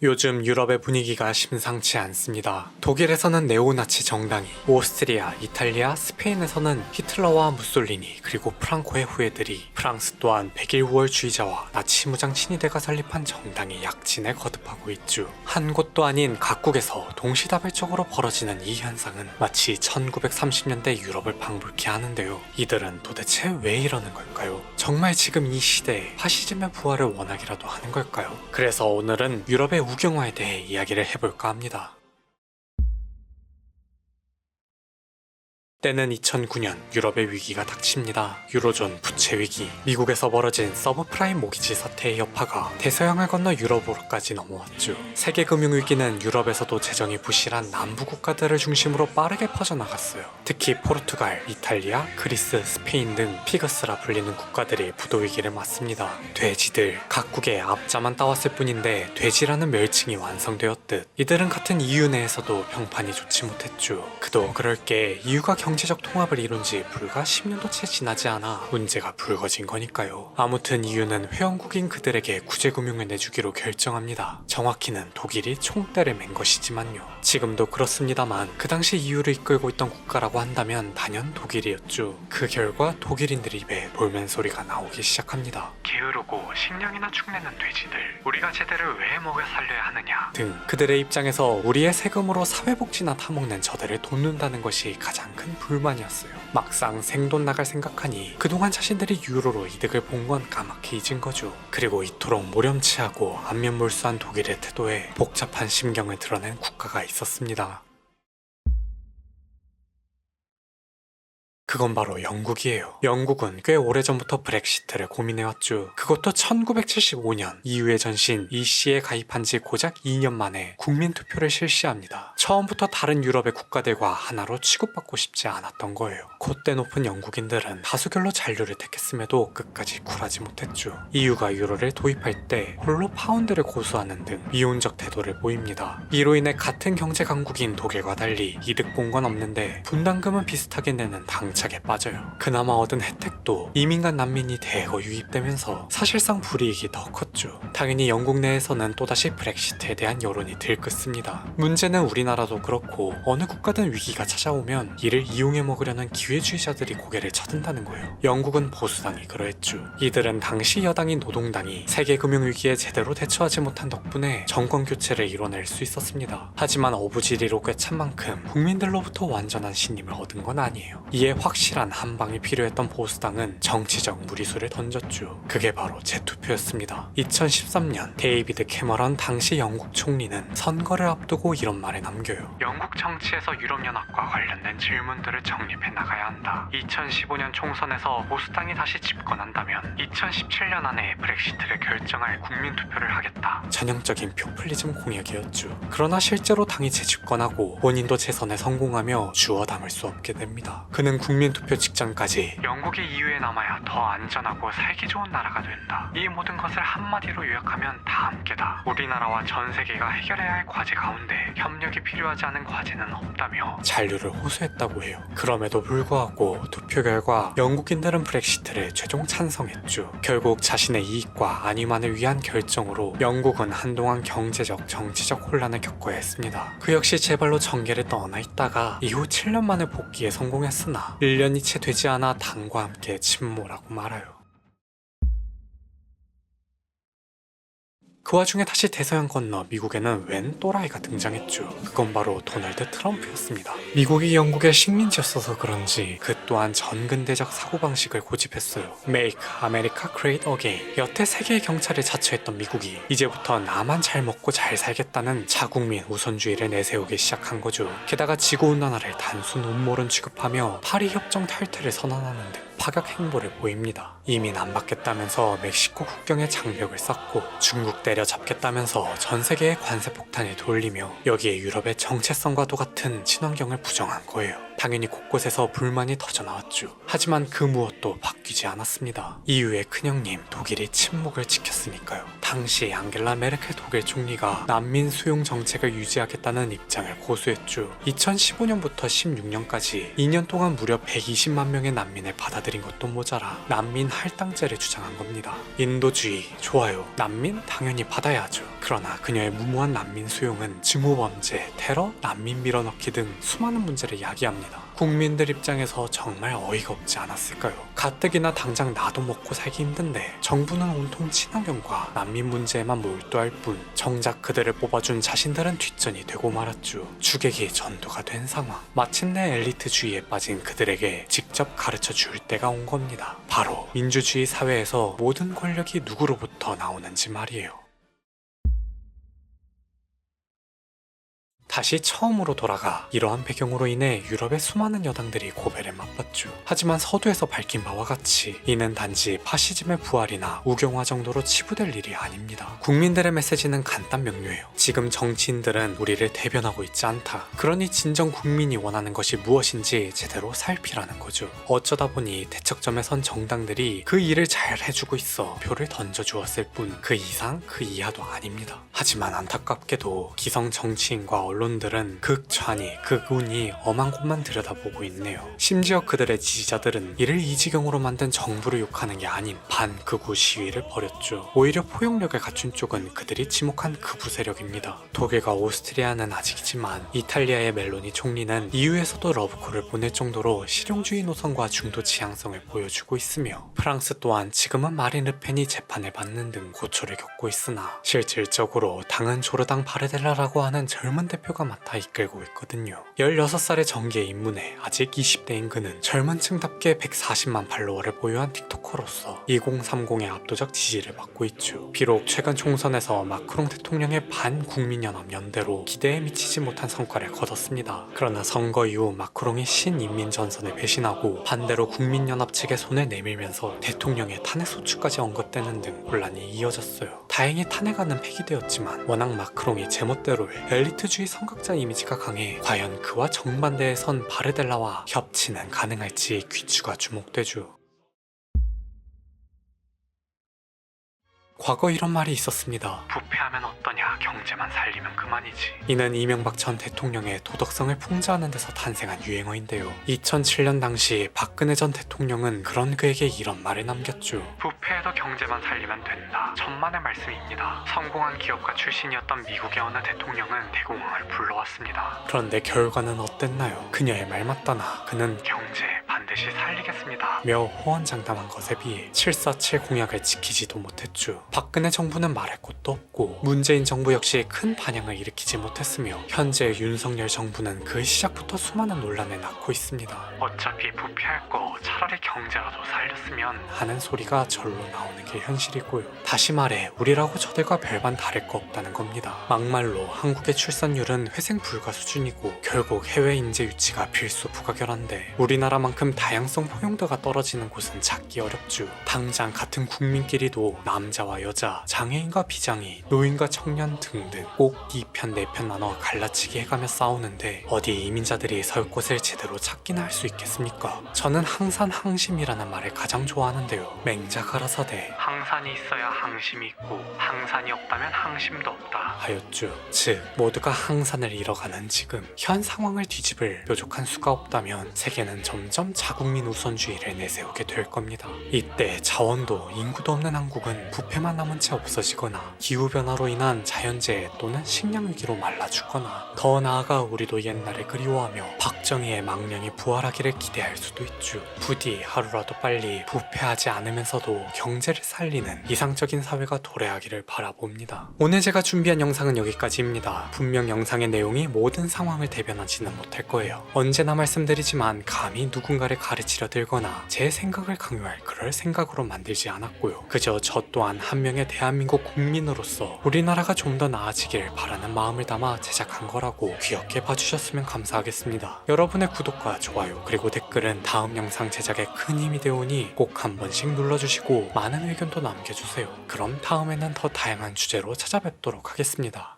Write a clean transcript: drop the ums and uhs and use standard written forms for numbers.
요즘 유럽의 분위기가 심상치 않습니다. 독일에서는 네오나치 정당이, 오스트리아, 이탈리아, 스페인에서는 히틀러와 무솔리니 그리고 프랑코의 후예들이, 프랑스 또한 백일우월주의자와 나치 무장 친위대가 설립한 정당이 약진에 거듭하고 있죠. 한 곳도 아닌 각국에서 동시다발적으로 벌어지는 이 현상은 마치 1930년대 유럽을 방불케 하는데요. 이들은 도대체 왜 이러는 걸까요? 정말 지금 이 시대에 파시즘의 부활을 원하기라도 하는 걸까요? 그래서 오늘은 유럽의 우경화에 대해 이야기를 해볼까 합니다. 때는 2009년 유럽의 위기가 닥칩니다. 유로존 부채 위기, 미국에서 벌어진 서브프라임 모기지 사태의 여파가 대서양을 건너 유럽으로까지 넘어왔죠. 세계 금융위기는 유럽에서도 재정이 부실한 남부 국가들을 중심으로 빠르게 퍼져나갔어요. 특히 포르투갈, 이탈리아, 그리스, 스페인 등 피그스라 불리는 국가들이 부도 위기를 맞습니다. 돼지들, 각국의 앞자만 따왔을 뿐인데 돼지라는 멸칭이 완성되었듯 이들은 같은 EU 내에서도 평판이 좋지 못했죠. 그도 그럴 게 EU가 경제적 통합을 이룬 지 불과 10년도 채 지나지 않아 문제가 불거진 거니까요. 아무튼 EU는 회원국인 그들에게 구제금융을 내주기로 결정합니다. 정확히는 독일이 총대를 맨 것이지만요. 지금도 그렇습니다만 그 당시 EU를 이끌고 있던 국가라고 한다면 단연 독일이었죠. 그 결과 독일인들 입에 볼멘 소리가 나오기 시작합니다. 게으르고 식량이나 축내는 돼지들, 우리가 제대를 왜 먹여 살려야 하느냐 등 그들의 입장에서 우리의 세금으로 사회복지나 타먹는 저들을 돕는다는 것이 가장 큰 불만이었어요. 막상 생돈 나갈 생각하니 그동안 자신들이 유로로 이득을 본 건 까맣게 잊은 거죠. 그리고 이토록 모렴치하고 안면몰수한 독일의 태도에 복잡한 심경을 드러낸 국가가 있었습니다. 그건 바로 영국이에요. 영국은 꽤 오래전부터 브렉시트를 고민해왔죠. 그것도 1975년 EU의 전신 EC에 가입한 지 고작 2년 만에 국민투표를 실시합니다. 처음부터 다른 유럽의 국가들과 하나로 취급받고 싶지 않았던 거예요. 콧대 높은 영국인들은 다수결로 잔류를 택했음에도 끝까지 굴하지 못했죠. EU가 유로를 도입할 때 홀로 파운드를 고수하는 등 미온적 태도를 보입니다. 이로 인해 같은 경제 강국인 독일과 달리 이득 본 건 없는데 분담금은 비슷하게 내는 당차게 빠져요. 그나마 얻은 혜택도 이민과 난민이 대거 유입되면서 사실상 불이익이 더 컸죠. 당연히 영국 내에서는 또다시 브렉시트에 대한 여론이 들끓습니다. 문제는 우리나라도 그렇고 어느 국가든 위기가 찾아오면 이를 이용해 먹으려는 기회주의자들이 고개를 쳐든다는 거예요. 영국은 보수당이 그러했죠. 이들은 당시 여당인 노동당이 세계 금융위기에 제대로 대처하지 못한 덕분에 정권 교체를 이뤄낼 수 있었습니다. 하지만 어부지리로 꿰찬 만큼 국민들로부터 완전한 신임을 얻은 건 아니에요. 이에 확실한 한방이 필요했던 보수당은 정치적 무리수를 던졌죠. 그게 바로 재투표였습니다. 2013년 데이비드 캐머런 당시 영국 총리는 선거를 앞두고 이런 말을 남겨요. 영국 정치에서 유럽연합과 관련된 질문들을 정립해 나가야 한다. 2015년 총선에서 보수당이 다시 집권한다면 2017년 안에 브렉시트를 결정할 국민투표를 하겠다. 전형적인 표퓰리즘 공약이었죠. 그러나 실제로 당이 재집권하고 본인도 재선에 성공하며 주워 담을 수 없게 됩니다. 그는 국민투표 직전까지 영국이 EU에 남아야 더 안전하고 살기 좋은 나라가 된다. 이 모든 것을 한마디로 요약하면 다 함께다. 우리나라와 전 세계가 해결해야 할 과제 가운데 협력이 필요하지 않은 과제는 없다며 잔류를 호소했다고 해요. 그럼에도 불구하고 투표 결과 영국인들은 브렉시트를 최종 찬성했죠. 결국 자신의 이익과 안위만을 위한 결정으로 영국은 한동안 경제적, 정치적 혼란을 겪어야 했습니다. 그 역시 제발로 정계를 떠나 있다가 이후 7년 만에 복귀에 성공했으나 1년이 채 되지 않아 당과 함께 침몰하고 말아요. 그 와중에 다시 대서양 건너 미국에는 웬 또라이가 등장했죠. 그건 바로 도널드 트럼프였습니다. 미국이 영국의 식민지였어서 그런지 그 또한 전근대적 사고방식을 고집했어요. Make America Great Again. 여태 세계의 경찰을 자처했던 미국이 이제부터 나만 잘 먹고 잘 살겠다는 자국민 우선주의를 내세우기 시작한 거죠. 게다가 지구온난화를 단순 음모론 취급하며 파리협정 탈퇴를 선언하는 등 파격 행보를 보입니다. 이민 안 받겠다면서 멕시코 국경에 장벽을 쌓고 중국 때려잡겠다면서 전 세계에 관세 폭탄을 돌리며 여기에 유럽의 정체성과도 같은 친환경을 부정한 거예요. 당연히 곳곳에서 불만이 터져나왔죠. 하지만 그 무엇도 바뀌지 않았습니다. 이후에 큰형님 독일이 침묵을 지켰으니까요. 당시 앙겔라 메르켈 독일 총리가 난민 수용 정책을 유지하겠다는 입장을 고수했죠. 2015년부터 16년까지 2년 동안 무려 120만 명의 난민을 받아들인 것도 모자라 난민 할당제를 주장한 겁니다. 인도주의 좋아요. 난민 당연히 받아야죠. 그러나 그녀의 무모한 난민 수용은 증오범죄, 테러, 난민 밀어넣기 등 수많은 문제를 야기합니다. 국민들 입장에서 정말 어이가 없지 않았을까요? 가뜩이나 당장 나도 먹고 살기 힘든데 정부는 온통 친환경과 난민 문제에만 몰두할 뿐 정작 그들을 뽑아준 자신들은 뒷전이 되고 말았죠. 주객이 전도가 된 상황. 마침내 엘리트주의에 빠진 그들에게 직접 가르쳐 줄 때가 온 겁니다. 바로 민주주의 사회에서 모든 권력이 누구로부터 나오는지 말이에요. 다시 처음으로 돌아가 이러한 배경으로 인해 유럽의 수많은 여당들이 고배를 맛봤죠. 하지만 서두에서 밝힌 바와 같이 이는 단지 파시즘의 부활이나 우경화 정도로 치부될 일이 아닙니다. 국민들의 메시지는 간단 명료해요. 지금 정치인들은 우리를 대변하고 있지 않다. 그러니 진정 국민이 원하는 것이 무엇인지 제대로 살피라는 거죠. 어쩌다 보니 대척점에 선 정당들이 그 일을 잘 해주고 있어 표를 던져주었을 뿐 그 이상 그 이하도 아닙니다. 하지만 안타깝게도 기성 정치인과 언론들은 극찬이 극운이 엄한 곳만 들여다보고 있네요. 심지어 그들의 지지자들은 이를 이 지경으로 만든 정부를 욕하는 게 아닌 반극우 시위를 벌였죠. 오히려 포용력을 갖춘 쪽은 그들이 지목한 극우 세력입니다. 독일과 오스트리아는 아직이지만 이탈리아의 멜로니 총리는 EU에서도 러브콜을 보낼 정도로 실용주의 노선과 중도 지향성을 보여주고 있으며 프랑스 또한 지금은 마린 르펜이 재판을 받는 등 고초를 겪고 있으나 실질적으로 당은 조르당 바르델라라고 하는 젊은 대표가 맡아 이끌고 있거든요. 16살의 정계에 입문해 아직 20대인 그는 젊은 층답게 140만 팔로워를 보유한 틱토커로서 2030의 압도적 지지를 받고 있죠. 비록 최근 총선에서 마크롱 대통령의 반국민연합 연대로 기대에 미치지 못한 성과를 거뒀습니다. 그러나 선거 이후 마크롱이 신인민 전선을 배신하고 반대로 국민연합 측에 손을 내밀면서 대통령의 탄핵 소추까지 언급되는 등 혼란이 이어졌어요. 다행히 탄핵안은 폐기되었지만 워낙 마크롱이 제멋대로의 엘리트주의 선각자 이미지가 강해 과연 그와 정반대에 선 바르델라와 협치는 가능할지 귀추가 주목되죠. 과거 이런 말이 있었습니다. 부패하면 어떠냐, 경제만 살리면 그만이지. 이는 이명박 전 대통령의 도덕성을 풍자하는 데서 탄생한 유행어인데요. 2007년 당시 박근혜 전 대통령은 그런 그에게 이런 말을 남겼죠. 부패해도 경제만 살리면 된다. 천만의 말씀입니다. 성공한 기업가 출신이었던 미국의 어느 대통령은 대공황을 불러왔습니다. 그런데 결과는 어땠나요? 그녀의 말 맞다나 그는 경제 반드시 살리겠습니다 며 호언장담한 것에 비해 747 공약을 지키지도 못했죠. 박근혜 정부는 말할 것도 없고 문재인 정부 역시 큰 반향을 일으키지 못했으며 현재 윤석열 정부는 그 시작부터 수많은 논란을 낳고 있습니다. 어차피 부패할 거 차라리 경제라도 살렸으면 하는 소리가 절로 나오는 게 현실이고요. 다시 말해 우리라고 저들과 별반 다를 거 없다는 겁니다. 막말로 한국의 출산율은 회생 불가 수준이고 결국 해외 인재 유치가 필수 부가결한데 우리나라만큼 다양성 포용도가 떨어지는 곳은 찾기 어렵죠. 당장 같은 국민끼리도 남자와 여자, 장애인과 비장애인, 노인과 청년 등등 꼭 2편 4편 나눠 갈라치기 해가며 싸우는데 어디 이민자들이 설 곳을 제대로 찾기나 할 수 있겠습니까? 저는 항산 항심이라는 말을 가장 좋아하는데요. 맹자 가라사대 항산이 있어야 항심이 있고 항산이 없다면 항심도 없다 하였죠. 즉 모두가 항산을 잃어가는 지금 현 상황을 뒤집을 뾰족한 수가 없다면 세계는 점점 자국민 우선주의를 내세우게 될 겁니다. 이때 자원도 인구도 없는 한국은 부패만 남은 채 없어지거나 기후변화로 인한 자연재해 또는 식량위기로 말라 죽거나 더 나아가 우리도 옛날을 그리워하며 박정희의 망령이 부활하기를 기대할 수도 있죠. 부디 하루라도 빨리 부패하지 않으면서도 경제를 살리는 이상적인 사회가 도래하기를 바라봅니다. 오늘 제가 준비한 영상은 여기까지입니다. 분명 영상의 내용이 모든 상황을 대변하지는 못할 거예요. 언제나 말씀드리지만 감히 누군가를 가르치려 들거나 제 생각을 강요할 그럴 생각으로 만들지 않았고요. 그저 저 또한 한 명의 대한민국 국민으로서 우리나라가 좀 더 나아지길 바라는 마음을 담아 제작한 거라고 귀엽게 봐주셨으면 감사하겠습니다. 여러분의 구독과 좋아요 그리고 댓글은 다음 영상 제작에 큰 힘이 되오니 꼭 한 번씩 눌러주시고 많은 의견도 남겨주세요. 그럼 다음에는 더 다양한 주제로 찾아뵙도록 하겠습니다.